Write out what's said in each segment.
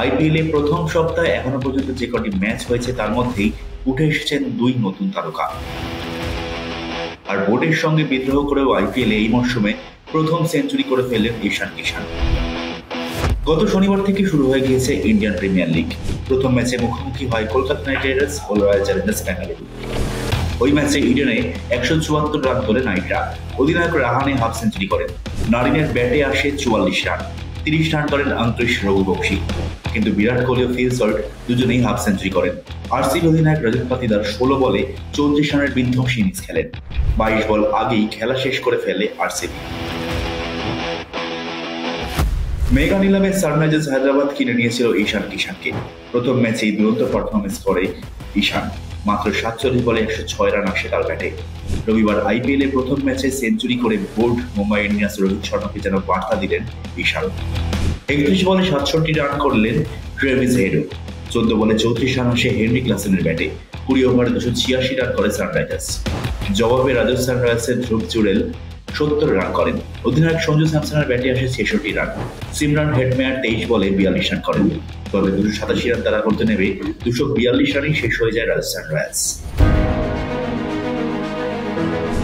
আইপিএলে প্রথম সপ্তাহে এখনো পর্যন্ত যে কটি ম্যাচ হয়েছে তার মধ্যেই উঠে এসেছেন দুই নতুন তারকা। আর বোর্ডের সঙ্গে বিদ্রোহ করেও আইপিএলে এই মরশুমে প্রথম সেঞ্চুরি করে ফেললেন ঈশান কিষান। গত শনিবার থেকে শুরু হয়ে গিয়েছে ইন্ডিয়ান প্রিমিয়ার লিগ। প্রথম ম্যাচে মুখোমুখি হয় কলকাতা নাইট রাইডার্স ও রয়্যাল চ্যালেঞ্জার্স বেঙ্গালুরু। ওই ম্যাচে ইডেনে 174 রান করে নাইটরা। অধিনায়ক রাহানে হাফ সেঞ্চুরি করেন। নারিনের ব্যাটে আসে 44 রান, 30 রান করেন অঙ্কুশ রঘুবংশী। কিন্তু বিরাট কোহলি ও ফিল সল্ট দুজনেই হাফ সেঞ্চুরি করেন। আরসিবি অধিনায়ক রজত পাতিদার 16 বলে 34 রানের বিধ্বংসী ইনিংস খেলেন। 22 বল আগেই খেলা শেষ করে ফেলে আরসিবি। মেগা নিলামে সানরাইজার্স হায়দ্রাবাদ কিনে নিয়েছিল ঈশান কিষানকে। প্রথম ম্যাচেই দুরন্ত পারফরমেন্স করে ঈশান। মাত্র 47 বলে 106 রান আসে তার ব্যাটে। রবিবার আইপিএলে প্রথম ম্যাচে সেঞ্চুরি করে বোল্ড মুম্বাই ইন্ডিয়ান্স রোহিত শর্মাকে যেন বার্তা দিলেন ঈশান। 31 বলে 67 রান করলেন ট্রেভিস হেডও। 14 বলে 34 রান আসে হেনরি ক্লাসেনের ব্যাটে। 20 ওভারে 286 রান করে সানরাইজার্স। জবাবে রাজস্থান রয়্যালসের ধ্রুব জুরেল 70 রান করেন। অধিনায়ক সঞ্জু স্যামসনের ব্যাটে আসে 66 রান। সিমরান হেটমেয়ার 23 বলে 42 রান করেন। তবে 287 রান তারা করতে নেবে 242 রানেই শেষ হয়ে যায় রাজস্থান রয়্যালস।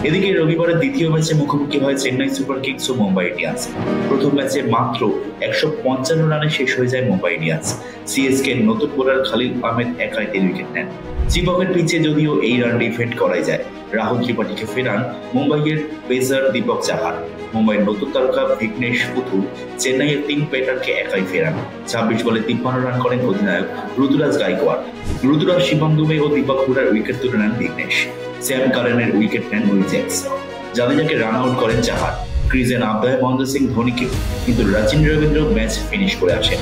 এদিকে রবিবারের দ্বিতীয় ম্যাচে মুখোমুখি হয় চেন্নাই সুপার কিংস ও মুম্বাই ইন্ডিয়ান্স। প্রথম ম্যাচে মাত্র 155 রানে শেষ হয়ে যায় মুম্বাই ইন্ডিয়ান্স। সিএসকে নতুন বোলার খালিল আহমেদ একাই 3 উইকেট নেন। চিপকের পিচে যদিও এই রান ডিফেন্ড করাই যায়। রাহুল ত্রিপাঠীকে ফেরান মুম্বাইয়ের পেসার দীপক চাহার। মুম্বাইয়ের নতুন তারকা ভিঘ্নেশ পুথুর চেন্নাইয়ের 3 ব্যাটারকে একাই ফেরান। 26 বলে 53 রান করেন অধিনায়ক ঋতুরাজ গাইকোয়াড়। ঋতুরাজ শিবম দুবে ও দীপক হুডার উইকেট তুলে নেন ভিঘ্নেশ। স্যাম কারেনের উইকেট নেন উইল জ্যাক্স। জাদেজাকে রান আউট করেন চাহার। ক্রিজে নামতে হয় মহেন্দ্র সিং ধোনিকে, কিন্তু রচিন রবীন্দ্র ম্যাচ ফিনিশ করে আসেন।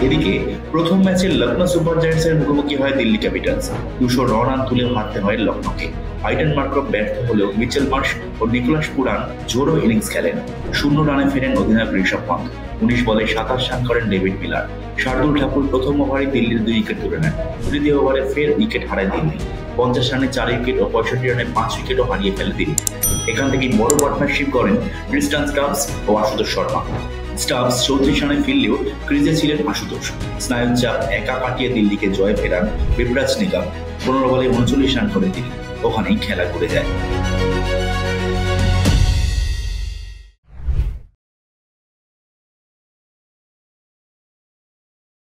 এদিকে প্রথম ম্যাচে লখনৌ সুপার জায়ান্টসের মুখোমুখি হয় দিল্লি ক্যাপিটালস। 209 রান তুলেও হারতে হয় লখনৌকে। আইডেন মার্ক্রফ ব্যর্থ হলেও মিচেল মার্শ ও নিকোলাস পুরান জোরো ইনিংস খেলেন। 0 রানে ফেরেন অধিনায়ক ঋষভ পন্থ। 19 বলে 27 রান করেন ডেভিড মিলার। শার্দুল ঠাকুর প্রথম ওভারে দিল্লির 2 উইকেট তুলে নেন। তৃতীয় ওভারে ফের উইকেট হারায় দিল্লি। 50 রানে 4 উইকেট ও 65 রানে 5 উইকেটও হারিয়ে ফেলে দিল্লি। এখান থেকেই বড় পার্টনারশিপ করেন ক্রিস্টান স্টাবস ও আশুতোষ শর্মা। স্টাবস 34 রানে ফিরলেও ক্রিজে ছিলেন আশুতোষ। স্নায়ুর চাপ একা কাটিয়ে দিল্লিকে জয় ফেরান বিপরাজ নিগম। 15 বলে 39 রান করে তিনি। ওখানেই খেলা ঘুরে যায়।